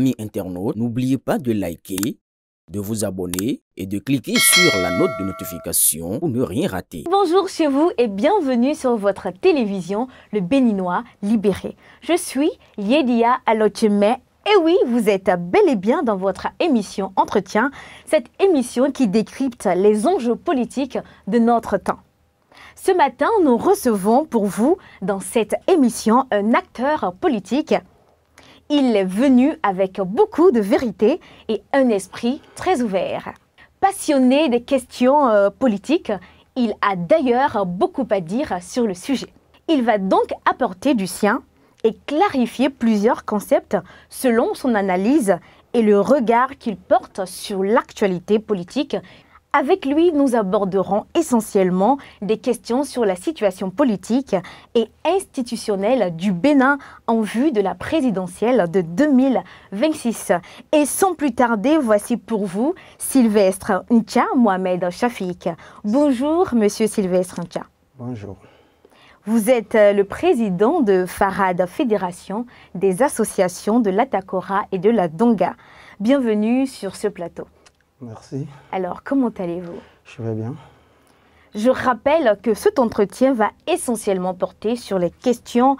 Amis internautes, n'oubliez pas de liker, de vous abonner et de cliquer sur la note de notification pour ne rien rater. Bonjour chez vous et bienvenue sur votre télévision, le Béninois libéré. Je suis Yedia Alocheme. Et oui, vous êtes bel et bien dans votre émission Entretien, cette émission qui décrypte les enjeux politiques de notre temps. Ce matin, nous recevons pour vous dans cette émission un acteur politique. Il est venu avec beaucoup de vérité et un esprit très ouvert. Passionné des questions politiques, il a d'ailleurs beaucoup à dire sur le sujet. Il va donc apporter du sien et clarifier plusieurs concepts selon son analyse et le regard qu'il porte sur l'actualité politique. Avec lui, nous aborderons essentiellement des questions sur la situation politique et institutionnelle du Bénin en vue de la présidentielle de 2026. Et sans plus tarder, voici pour vous Sylvestre Ncha Mohamed Shafik. Bonjour, monsieur Sylvestre Ncha. Bonjour. Vous êtes le président de Farad, Fédération des associations de l'Atakora et de la Donga. Bienvenue sur ce plateau. Merci. Alors, comment allez-vous? Je vais bien. Je rappelle que cet entretien va essentiellement porter sur les questions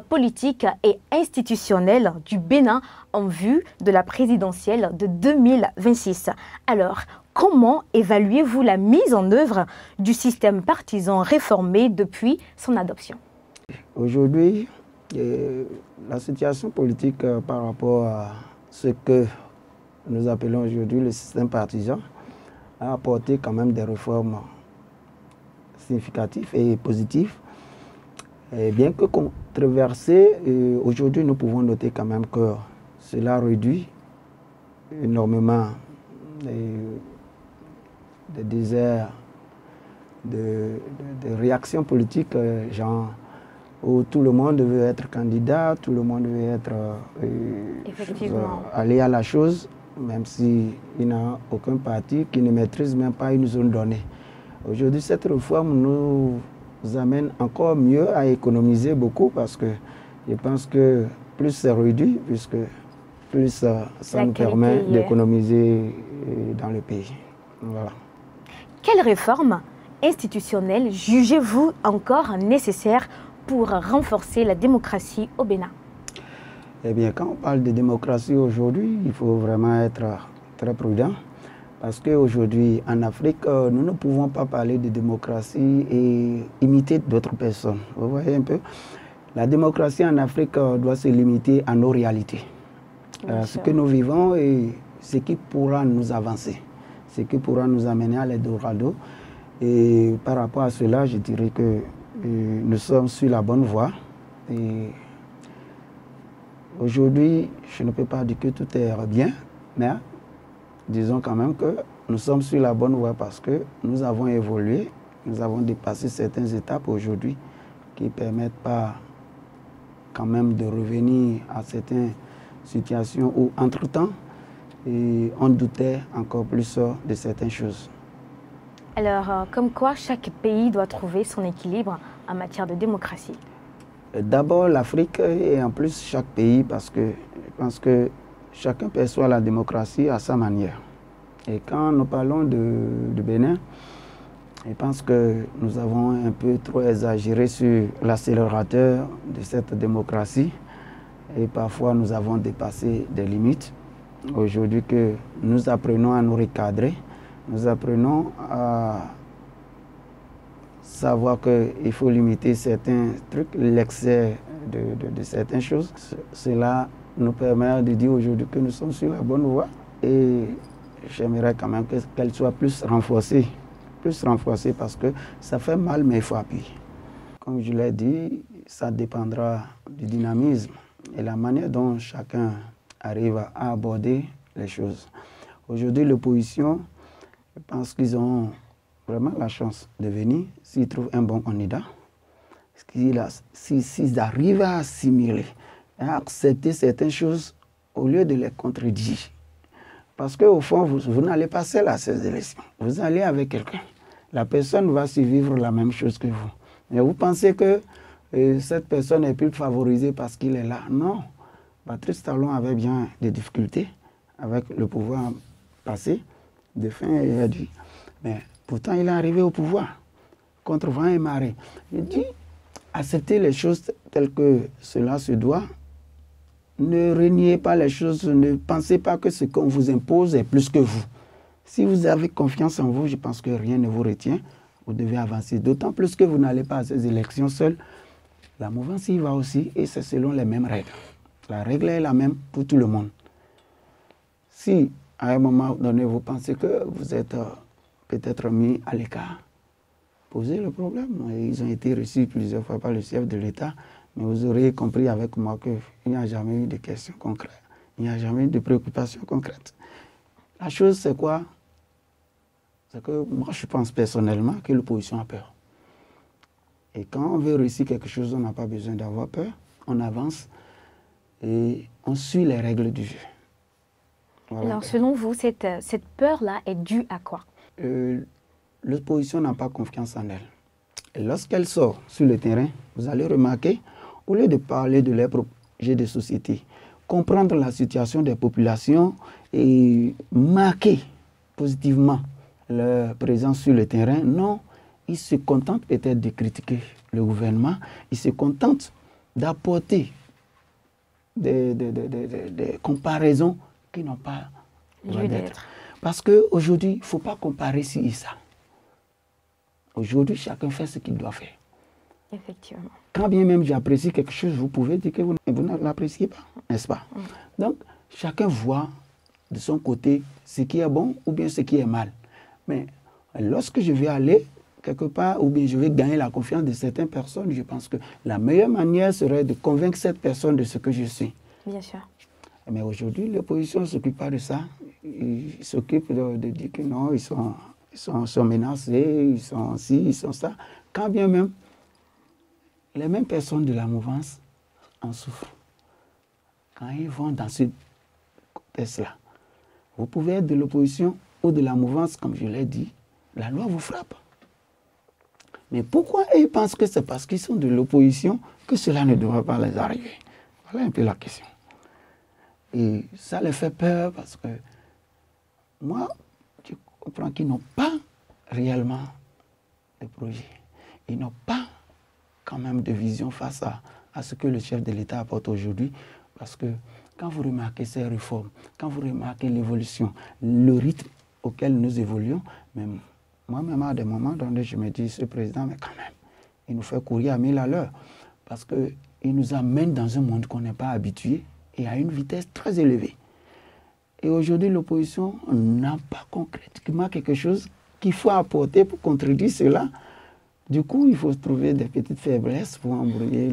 politiques et institutionnelles du Bénin en vue de la présidentielle de 2026. Alors, comment évaluez-vous la mise en œuvre du système partisan réformé depuis son adoption? Aujourd'hui, la situation politique par rapport à ce que nous appelons aujourd'hui le système partisan a apporté quand même des réformes significatives et positives. Et bien que controversées, aujourd'hui nous pouvons noter quand même que cela réduit énormément des déserts de réactions politiques, genre où tout le monde veut être candidat, tout le monde veut être aller à la chose, même s'il n'y a aucun parti qui ne maîtrise même pas une zone donnée. Aujourd'hui, cette réforme nous amène encore mieux à économiser beaucoup parce que je pense que plus c'est réduit, puisque plus ça nous permet d'économiser dans le pays. Voilà. Quelles réformes institutionnelles jugez-vous encore nécessaires pour renforcer la démocratie au Bénin? Eh bien, quand on parle de démocratie aujourd'hui, il faut vraiment être très prudent parce qu'aujourd'hui, en Afrique, nous ne pouvons pas parler de démocratie et imiter d'autres personnes. Vous voyez un peu? La démocratie en Afrique doit se limiter à nos réalités. Ce que nous vivons et ce qui pourra nous avancer, ce qui pourra nous amener à l'Eldorado. Et par rapport à cela, je dirais que nous sommes sur la bonne voie. Et aujourd'hui, je ne peux pas dire que tout est bien, mais disons quand même que nous sommes sur la bonne voie parce que nous avons évolué, nous avons dépassé certaines étapes aujourd'hui qui ne permettent pas quand même de revenir à certaines situations où, entre-temps, on doutait encore plus de certaines choses. Alors, comme quoi chaque pays doit trouver son équilibre en matière de démocratie? D'abord l'Afrique et en plus chaque pays parce que je pense que chacun perçoit la démocratie à sa manière. Et quand nous parlons de Bénin, je pense que nous avons un peu trop exagéré sur l'accélérateur de cette démocratie et parfois nous avons dépassé des limites. Aujourd'hui que nous apprenons à nous recadrer, nous apprenons à savoir qu'il faut limiter certains trucs, l'excès de certaines choses. Cela nous permet de dire aujourd'hui que nous sommes sur la bonne voie et j'aimerais quand même qu'elle soit plus renforcée parce que ça fait mal mais il faut appuyer. Comme je l'ai dit, ça dépendra du dynamisme et la manière dont chacun arrive à aborder les choses. Aujourd'hui, l'opposition, je pense qu'ils ont vraiment la chance de venir s'ils trouvent un bon candidat, s'ils arrivent à assimiler, à accepter certaines choses au lieu de les contredire. Parce qu'au fond, vous n'allez pas seul à ces élections. Vous allez avec quelqu'un. La personne va vivre la même chose que vous. Mais vous pensez que cette personne est plus favorisée parce qu'il est là. Non. Patrice Talon avait bien des difficultés avec le pouvoir passé, de fin et à dire. Mais pourtant, il est arrivé au pouvoir, contre vent et marée. Il dit, acceptez les choses telles que cela se doit. Ne reniez pas les choses, ne pensez pas que ce qu'on vous impose est plus que vous. Si vous avez confiance en vous, je pense que rien ne vous retient. Vous devez avancer. D'autant plus que vous n'allez pas à ces élections seuls. La mouvance y va aussi et c'est selon les mêmes règles. La règle est la même pour tout le monde. Si à un moment donné vous pensez que vous êtes peut-être mis à l'écart, posez le problème. Ils ont été reçus plusieurs fois par le chef de l'État, mais vous aurez compris avec moi qu'il n'y a jamais eu de questions concrètes. Il n'y a jamais eu de préoccupations concrètes. La chose, c'est quoi? C'est que moi, je pense personnellement que l'opposition a peur. Et quand on veut réussir quelque chose, on n'a pas besoin d'avoir peur. On avance et on suit les règles du jeu. Voilà. Alors, selon vous, cette peur-là est due à quoi? L'opposition n'a pas confiance en elle. Et lorsqu'elle sort sur le terrain, vous allez remarquer, au lieu de parler de leurs projets de société, comprendre la situation des populations et marquer positivement leur présence sur le terrain, non, ils se contentent peut-être de critiquer le gouvernement, ils se contentent d'apporter des comparaisons qui n'ont pas lieu d'être. Parce qu'aujourd'hui, il ne faut pas comparer ci et ça. Aujourd'hui, chacun fait ce qu'il doit faire. Effectivement. Quand bien même j'apprécie quelque chose, vous pouvez dire que vous ne l'appréciez pas, n'est-ce pas? Donc, chacun voit de son côté ce qui est bon ou bien ce qui est mal. Mais lorsque je vais aller quelque part ou bien je vais gagner la confiance de certaines personnes, je pense que la meilleure manière serait de convaincre cette personne de ce que je suis. Bien sûr. Mais aujourd'hui, l'opposition ne s'occupe pas de ça. Ils s'occupent de dire que non, ils sont menacés, ils sont ci, ils sont ça. Quand bien même, les mêmes personnes de la mouvance en souffrent. Quand ils vont dans ce contexte-là, vous pouvez être de l'opposition ou de la mouvance, comme je l'ai dit, la loi vous frappe. Mais pourquoi ils pensent que c'est parce qu'ils sont de l'opposition que cela ne devrait pas les arriver? Voilà un peu la question. Et ça les fait peur parce que moi, je comprends qu'ils n'ont pas réellement de projet. Ils n'ont pas quand même de vision face à ce que le chef de l'État apporte aujourd'hui. Parce que quand vous remarquez ces réformes, quand vous remarquez l'évolution, le rythme auquel nous évoluons, même moi-même à des moments donnés, je me dis, ce président, mais quand même, il nous fait courir à 1000 à l'heure. Parce qu'il nous amène dans un monde qu'on n'est pas habitué et à une vitesse très élevée. Et aujourd'hui, l'opposition n'a pas concrètement quelque chose qu'il faut apporter pour contredire cela. Du coup, il faut trouver des petites faiblesses pour embrouiller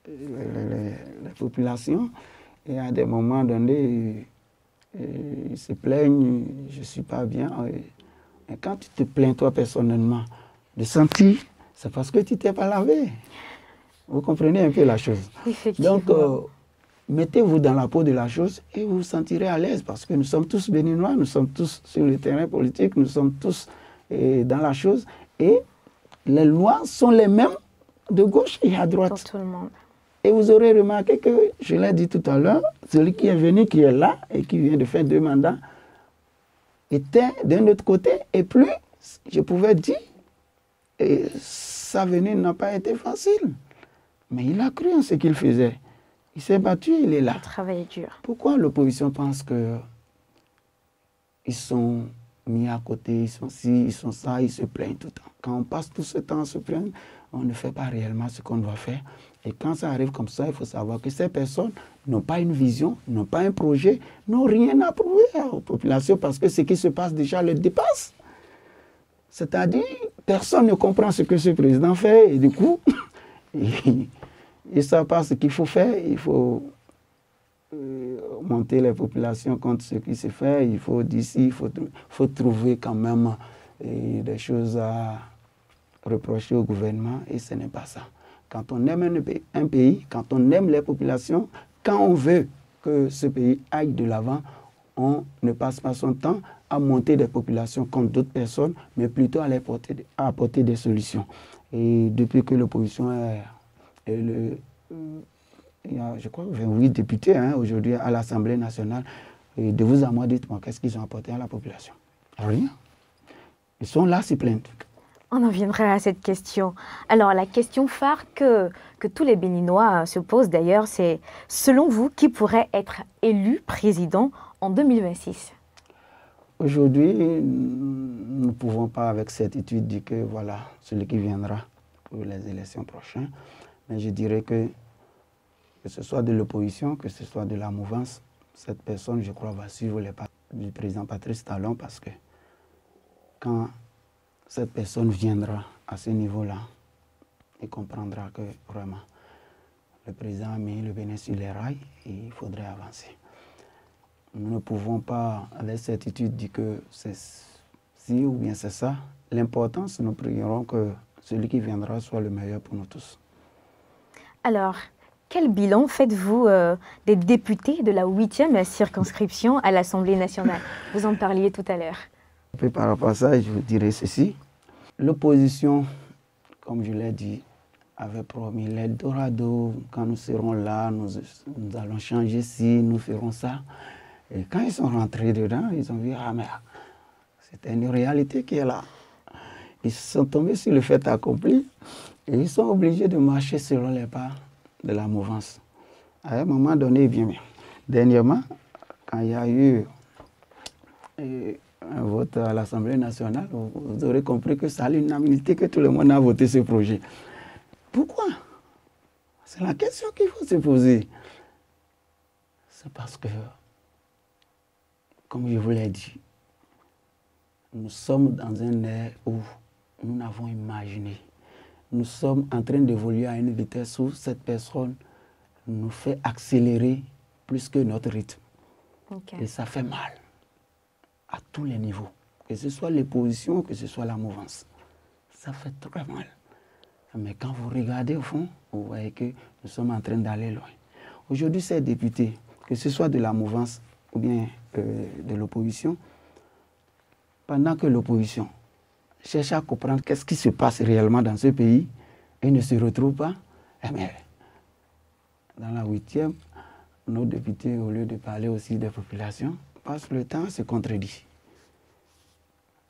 les populations. Et à des moments donnés, ils se plaignent, je ne suis pas bien. Et quand tu te plains toi personnellement de sentir, c'est parce que tu ne t'es pas lavé. Vous comprenez un peu la chose. Effectivement. Donc, mettez-vous dans la peau de la chose et vous vous sentirez à l'aise parce que nous sommes tous béninois, nous sommes tous sur le terrain politique, nous sommes tous dans la chose. Et les lois sont les mêmes de gauche et à droite. Pour tout le monde. Et vous aurez remarqué que, je l'ai dit tout à l'heure, celui qui est venu, qui est là et qui vient de faire 2 mandats, était d'un autre côté. Et plus, je pouvais dire, et sa venue n'a pas été facile. Mais il a cru en ce qu'il faisait. Il s'est battu, il est là. Il travaille dur. Pourquoi l'opposition pense qu'ils sont mis à côté, ils sont ci, ils sont ça, ils se plaignent tout le temps. Quand on passe tout ce temps à se plaindre, on ne fait pas réellement ce qu'on doit faire. Et quand ça arrive comme ça, il faut savoir que ces personnes n'ont pas une vision, n'ont pas un projet, n'ont rien à prouver aux populations parce que ce qui se passe déjà les dépasse. C'est-à-dire, personne ne comprend ce que ce président fait et du coup, ils ne savent pas ce qu'il faut faire. Il faut monter les populations contre ce qui se fait. Il faut d'ici, il faut trouver quand même des choses à reprocher au gouvernement et ce n'est pas ça. Quand on aime un pays, quand on aime les populations, quand on veut que ce pays aille de l'avant, on ne passe pas son temps à monter des populations contre d'autres personnes, mais plutôt à apporter des solutions. Et depuis que l'opposition est il y a, je crois, 28 députés hein, aujourd'hui à l'Assemblée nationale. Et de vous à moi, dites-moi, qu'est-ce qu'ils ont apporté à la population? Rien. Ils sont là, s'y plaindre. On en viendra à cette question. Alors, la question phare que tous les Béninois se posent d'ailleurs, c'est, selon vous, qui pourrait être élu président en 2026? Aujourd'hui, nous ne pouvons pas avec certitude dire que voilà, celui qui viendra pour les élections prochaines. Mais je dirais que ce soit de l'opposition, que ce soit de la mouvance, cette personne, je crois, va suivre les pas du président Patrice Talon parce que quand cette personne viendra à ce niveau-là, il comprendra que vraiment le président a mis le Bénin sur les rails et il faudrait avancer. Nous ne pouvons pas avec certitude dire que c'est ci ou bien c'est ça. L'important, nous prierons que celui qui viendra soit le meilleur pour nous tous. Alors, quel bilan faites-vous des députés de la 8e circonscription à l'Assemblée nationale? Vous en parliez tout à l'heure. Par rapport à ça, je vous dirais ceci. L'opposition, comme je l'ai dit, avait promis l'Eldorado. Quand nous serons là, nous allons changer ci, nous ferons ça. Et quand ils sont rentrés dedans, ils ont vu, ah mais c'était une réalité qui est là. Ils sont tombés sur le fait accompli et ils sont obligés de marcher selon les pas de la mouvance. À un moment donné, bien, dernièrement, quand il y a eu un vote à l'Assemblée nationale, vous aurez compris que c'est à l'unanimité que tout le monde a voté ce projet. Pourquoi? C'est la question qu'il faut se poser. C'est parce que, comme je vous l'ai dit, nous sommes dans un ère où nous n'avons imaginé. Nous sommes en train d'évoluer à une vitesse où cette personne nous fait accélérer plus que notre rythme. Okay. Et ça fait mal à tous les niveaux, que ce soit l'opposition, que ce soit la mouvance. Ça fait très mal. Mais quand vous regardez au fond, vous voyez que nous sommes en train d'aller loin. Aujourd'hui, ces députés, que ce soit de la mouvance ou bien de l'opposition, pendant que l'opposition cherche à comprendre qu'est-ce qui se passe réellement dans ce pays et ne se retrouve pas, eh bien, dans la 8e, nos députés, au lieu de parler aussi des populations, passent le temps à se contredire.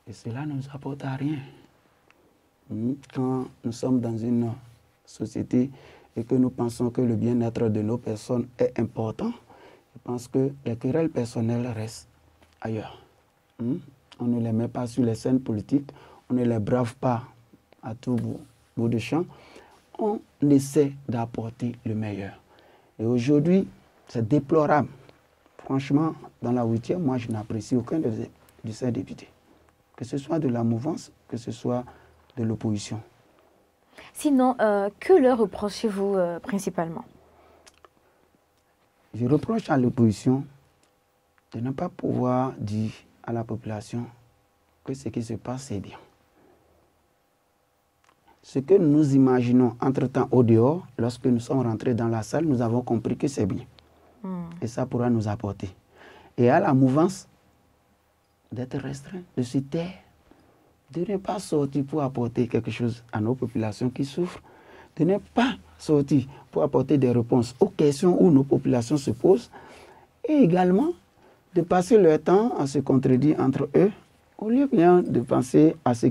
Et cela ne nous apporte à rien. Quand nous sommes dans une société et que nous pensons que le bien-être de nos personnes est important, je pense que les querelles personnelles restent ailleurs. On ne les met pas sur les scènes politiques, on ne les brave pas à tout bout de champ. On essaie d'apporter le meilleur. Et aujourd'hui, c'est déplorable. Franchement, dans la 8e, moi, je n'apprécie aucun de ces députés. Que ce soit de la mouvance, que ce soit de l'opposition. Sinon, que leur reprochez-vous principalement? Je reproche à l'opposition de ne pas pouvoir dire à la population que ce qui se passe est bien. Ce que nous imaginons entre-temps au dehors, lorsque nous sommes rentrés dans la salle, nous avons compris que c'est bien. Et ça pourra nous apporter. Et à la mouvance, d'être restreint, de se taire, de ne pas sortir pour apporter quelque chose à nos populations qui souffrent, de ne pas sortir pour apporter des réponses aux questions où nos populations se posent, et également de passer leur temps à se contredire entre eux, au lieu bien de penser à ce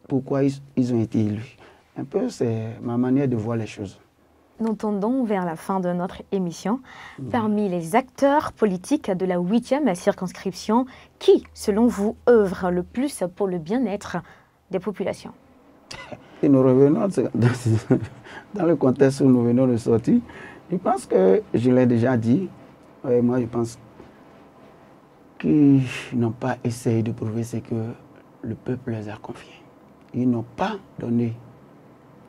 pourquoi ils ont été élus. Un peu, c'est ma manière de voir les choses. Nous tendons vers la fin de notre émission. Parmi les acteurs politiques de la 8e circonscription, qui, selon vous, œuvre le plus pour le bien-être des populations? Et nous revenons dans le contexte où nous venons de sortir. Je pense que, je l'ai déjà dit, moi je pense qu'ils n'ont pas essayé de prouver ce que le peuple les a confié. Ils n'ont pas donné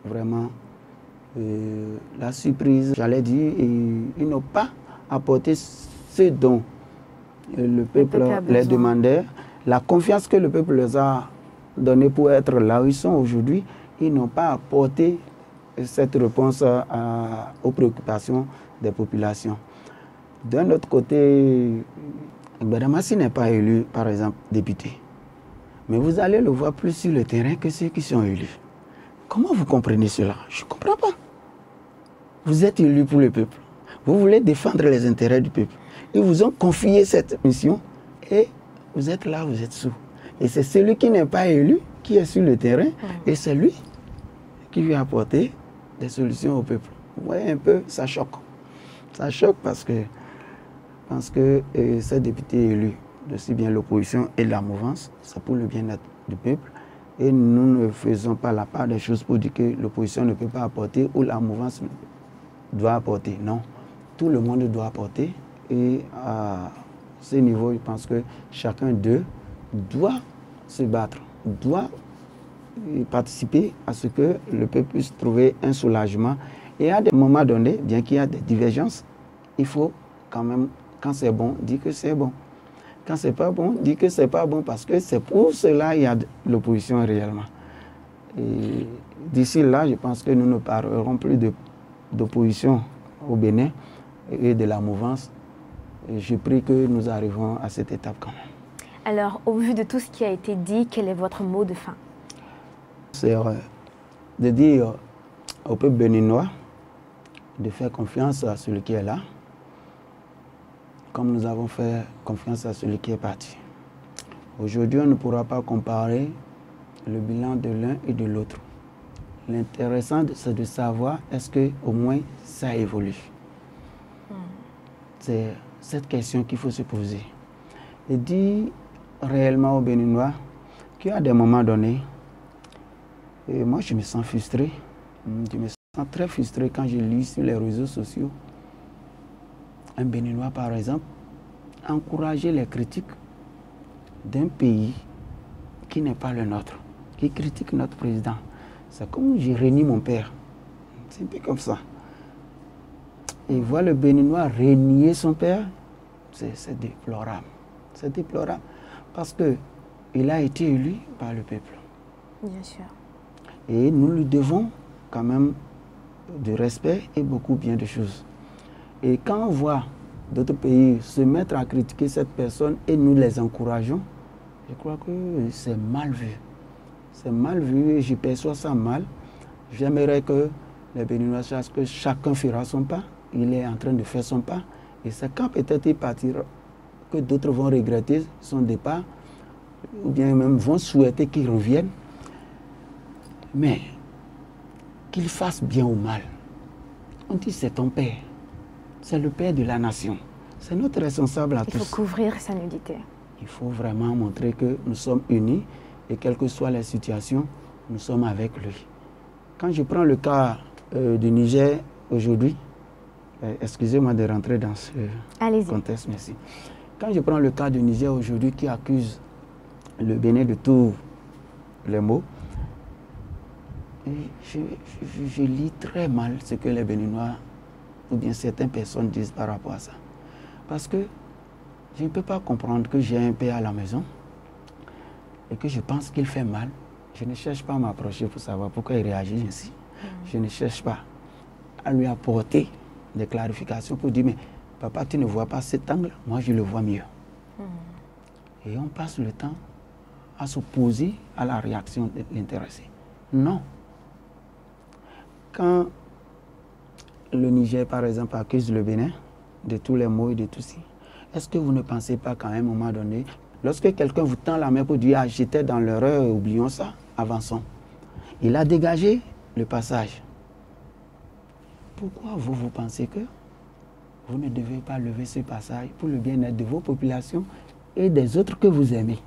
vraiment la surprise, j'allais dire, ils n'ont pas apporté ce dont le peuple les demandait, la confiance que le peuple les a donnée pour être là où ils sont aujourd'hui. Ils n'ont pas apporté cette réponse aux préoccupations des populations. D'un autre côté, Gbadamassi n'est pas élu, par exemple, député. Mais vous allez le voir plus sur le terrain que ceux qui sont élus. Comment vous comprenez cela? Je ne comprends pas. Vous êtes élu pour le peuple. Vous voulez défendre les intérêts du peuple. Ils vous ont confié cette mission et vous êtes là, vous êtes sous. Et c'est celui qui n'est pas élu qui est sur le terrain et c'est lui qui vient apporter des solutions au peuple. Vous voyez un peu, ça choque. Ça choque parce que ces députés élus, aussi bien l'opposition et la mouvance, c'est pour le bien-être du peuple. Et nous ne faisons pas la part des choses pour dire que l'opposition ne peut pas apporter ou la mouvance doit apporter. Non, tout le monde doit apporter. Et à ce niveau, je pense que chacun d'eux doit se battre, doit participer à ce que le peuple puisse trouver un soulagement. Et à des moments donnés, bien qu'il y ait des divergences, il faut quand même, quand c'est bon, dire que c'est bon. Quand c'est pas bon, dire que c'est pas bon parce que c'est pour cela qu'il y a l'opposition réellement. Et d'ici là, je pense que nous ne parlerons plus d'opposition au Bénin et de la mouvance. Et je prie que nous arrivons à cette étape quand même. Alors, au vu de tout ce qui a été dit, quel est votre mot de fin? C'est de dire au peuple béninois de faire confiance à celui qui est là, comme nous avons fait confiance à celui qui est parti. Aujourd'hui, on ne pourra pas comparer le bilan de l'un et de l'autre. L'intéressant, c'est de savoir est-ce qu'au moins ça évolue. C'est cette question qu'il faut se poser. Et dire réellement aux Béninois qu'il y a des moments donnés, et moi je me sens frustré. Je me sens très frustré quand je lis sur les réseaux sociaux un Béninois, par exemple, encourager les critiques d'un pays qui n'est pas le nôtre, qui critique notre président. C'est comme je renie mon père. C'est un peu comme ça. Et voir le Béninois renier son père, c'est déplorable. C'est déplorable parce qu'il a été élu par le peuple. Bien sûr. Et nous lui devons quand même du respect et beaucoup bien de choses. Et quand on voit d'autres pays se mettre à critiquer cette personne et nous les encourageons, je crois que c'est mal vu. C'est mal vu et je perçois ça mal. J'aimerais que les Béninois sachent que chacun fera son pas. Il est en train de faire son pas. Et c'est quand peut-être il partira que d'autres vont regretter son départ ou bien même vont souhaiter qu'il revienne. Mais qu'il fasse bien ou mal. On dit c'est ton père. C'est le père de la nation. C'est notre responsable à tous. Il faut couvrir sa nudité. Il faut vraiment montrer que nous sommes unis et quelles que soient les situations, nous sommes avec lui. Quand je prends le cas du Niger aujourd'hui, excusez-moi de rentrer dans ce contexte, merci. Quand je prends le cas du Niger aujourd'hui qui accuse le Bénin de tous les maux, je lis très mal ce que les Béninois ou bien certaines personnes disent par rapport à ça. Parce que je ne peux pas comprendre que j'ai un père à la maison et que je pense qu'il fait mal. Je ne cherche pas à m'approcher pour savoir pourquoi il réagit ainsi. Je ne cherche pas à lui apporter des clarifications pour dire, mais papa, tu ne vois pas cet angle, moi je le vois mieux. Et on passe le temps à s'opposer à la réaction de l'intéressé. Non. Quand le Niger, par exemple, accuse le Bénin de tous les maux et de tout ça, est-ce que vous ne pensez pas qu'à un moment donné, lorsque quelqu'un vous tend la main pour dire « Ah, j'étais dans l'erreur, oublions ça, avançons », il a dégagé le passage. Pourquoi vous pensez que vous ne devez pas lever ce passage pour le bien-être de vos populations et des autres que vous aimez?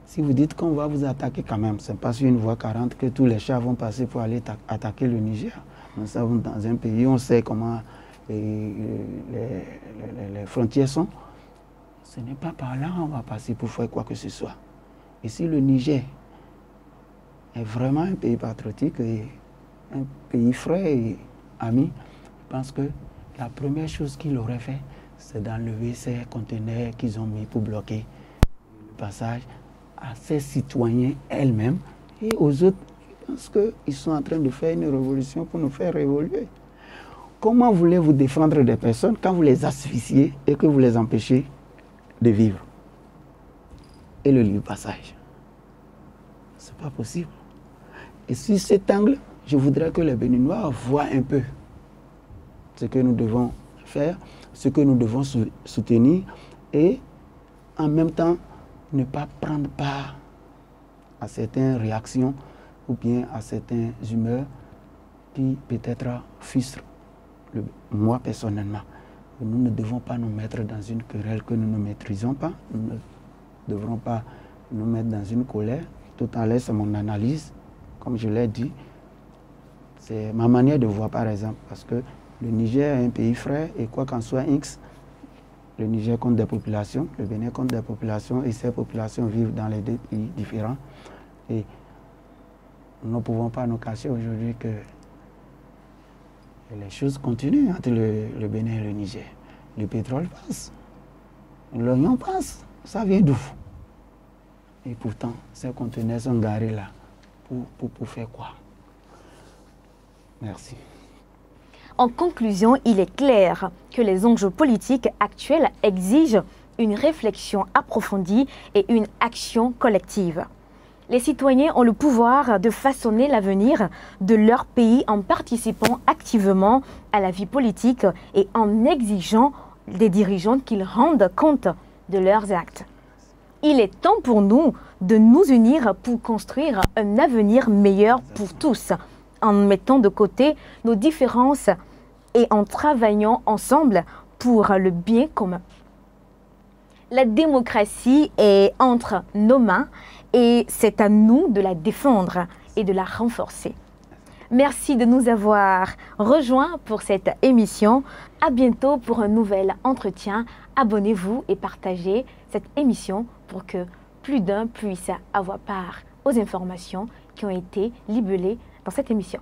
Si vous dites qu'on va vous attaquer quand même, ce n'est pas sur une voie 40 que tous les chats vont passer pour aller attaquer le Niger. Nous sommes dans un pays, on sait comment les frontières sont. Ce n'est pas par là qu'on va passer pour faire quoi que ce soit. Et si le Niger est vraiment un pays patriotique et un pays frère et ami, je pense que la première chose qu'il aurait fait, c'est d'enlever ces conteneurs qu'ils ont mis pour bloquer le passage à ces citoyens elles-mêmes et aux autres. Je pense qu'ils sont en train de faire une révolution pour nous faire évoluer. Comment voulez-vous défendre des personnes quand vous les asphyxiez et que vous les empêchez de vivre et le libre passage? Ce n'est pas possible. Et sur cet angle, je voudrais que les Béninois voient un peu ce que nous devons faire, ce que nous devons soutenir et en même temps ne pas prendre part à certaines réactions ou bien à certaines humeurs qui peut-être frustrent moi personnellement. Nous ne devons pas nous mettre dans une querelle que nous ne maîtrisons pas. Nous ne devrons pas nous mettre dans une colère. Tout à l'heure, c'est mon analyse. Comme je l'ai dit, c'est ma manière de voir par exemple. Parce que le Niger est un pays frère et quoi qu'en soit X, le Niger compte des populations, le Bénin compte des populations et ces populations vivent dans les deux pays différents. Et nous ne pouvons pas nous cacher aujourd'hui que les choses continuent entre le Bénin et le Niger. Le pétrole passe, l'oignon passe, ça vient d'où? Et pourtant, ces conteneurs sont garés là. Pour faire quoi? Merci. En conclusion, il est clair que les enjeux politiques actuels exigent une réflexion approfondie et une action collective. Les citoyens ont le pouvoir de façonner l'avenir de leur pays en participant activement à la vie politique et en exigeant des dirigeants qu'ils rendent compte de leurs actes. Il est temps pour nous de nous unir pour construire un avenir meilleur pour tous, en mettant de côté nos différences et en travaillant ensemble pour le bien commun. La démocratie est entre nos mains et c'est à nous de la défendre et de la renforcer. Merci de nous avoir rejoints pour cette émission. À bientôt pour un nouvel entretien. Abonnez-vous et partagez cette émission pour que plus d'un puisse avoir part aux informations qui ont été libellées dans cette émission.